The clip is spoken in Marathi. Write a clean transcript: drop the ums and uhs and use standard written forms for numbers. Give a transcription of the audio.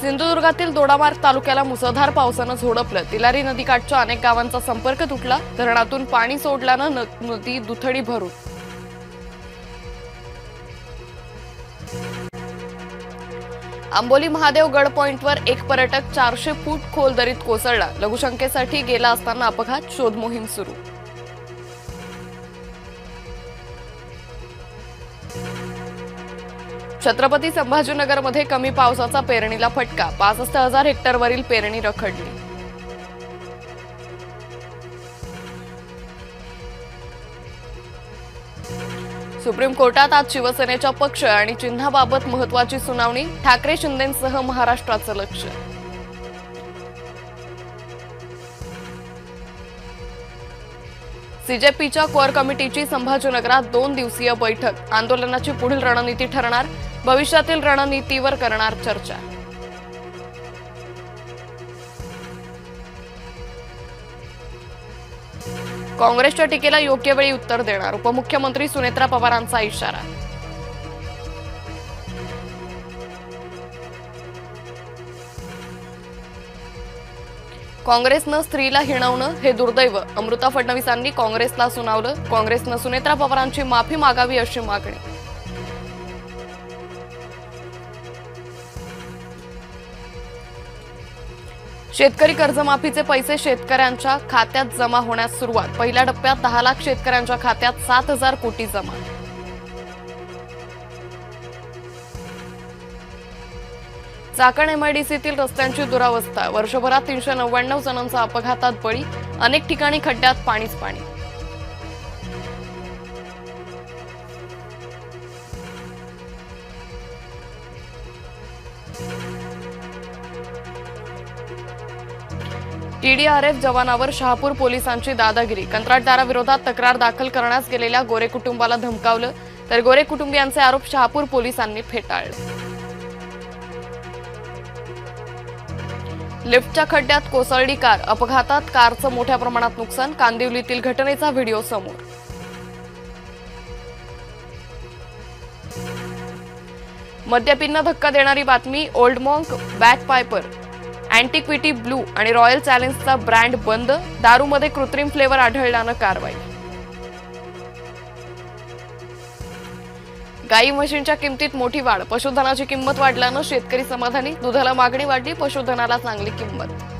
सिंधुदुर्गातील दोडामार्ग तालुक्याला मुसळधार पावसानं झोडपलं। तिलारी नदीकाठच्या अनेक गावांचा संपर्क तुटला। धरणातून पाणी सोडल्यानं नदी दुथडी भरून। आंबोली महादेव गड पॉइंटवर एक पर्यटक 400 फूट खोल दरीत कोसळला। लघुशंकेसाठी गेला असताना अपघात, शोध मोहीम सुरू। छत्रपती संभाजीनगरमध्ये कमी पावसाचा पेरणीला फटका। 65,000 हेक्टरवरील पेरणी रखडली। सुप्रीम कोर्टात आज शिवसेनेच्या पक्ष आणि चिन्हाबाबत महत्त्वाची सुनावणी। ठाकरे शिंदेंसह महाराष्ट्राचं लक्ष। सीजेपीच्या कोर कमिटीची संभाजीनगरात 2 दिवसीय बैठक। आंदोलनाची पुढील रणनीती ठरणार। भविष्यातील रणनीतीवर करणार चर्चा। काँग्रेसच्या टीकेला योग्य वेळी उत्तर देणार। उपमुख्यमंत्री सुनेत्रा पवारांचा इशारा। काँग्रेसनं स्त्रीला हिणवणं हे दुर्दैव। अमृता फडणवीसांनी काँग्रेसला सुनावलं। काँग्रेसनं सुनेत्रा पवारांची माफी मागावी अशी मागणी। शेतकरी कर्जमाफीचे पैसे शेतकऱ्यांच्या खात्यात जमा होण्यास सुरुवात। पहिल्या टप्प्यात 10 लाख शेतकऱ्यांच्या खात्यात 7,000 कोटी जमा। चाकण एमआयडीसीतील रस्त्यांची दुरावस्था। वर्षभरात 399 जणांचा अपघातात बळी। अनेक ठिकाणी खड्ड्यात पाणीच पाणी। टीडीआरएफ जवानावर शहापूर पोलिसांची दादागिरी। कंत्राटदाराविरोधात तक्रार दाखल करण्यास गेलेल्या गोरे कुटुंबाला धमकावलं, तर गोरे कुटुंबियांचे आरोप शहापूर पोलिसांनी फेटाळले। लिफ्टच्या खड्ड्यात कोसळली कार। अपघातात कारचं मोठ्या प्रमाणात नुकसान। कांदिवलीतील घटनेचा व्हिडिओ समोर। मद्यपींना धक्का देणारी बातमी। ओल्ड मॉन्क, बॅकपायपर, अँटिक्विटी ब्लू आणि रॉयल चॅलेंजचा ब्रँड बंद। दारूमध्ये कृत्रिम फ्लेवर आढळल्यानं कारवाई। गाई म्हशींच्या किमतीत मोठी वाढ। पशुधनाची किंमत वाढल्यानं शेतकरी समाधानी। दुधाला मागणी वाढली, पशुधनाला चांगली किंमत।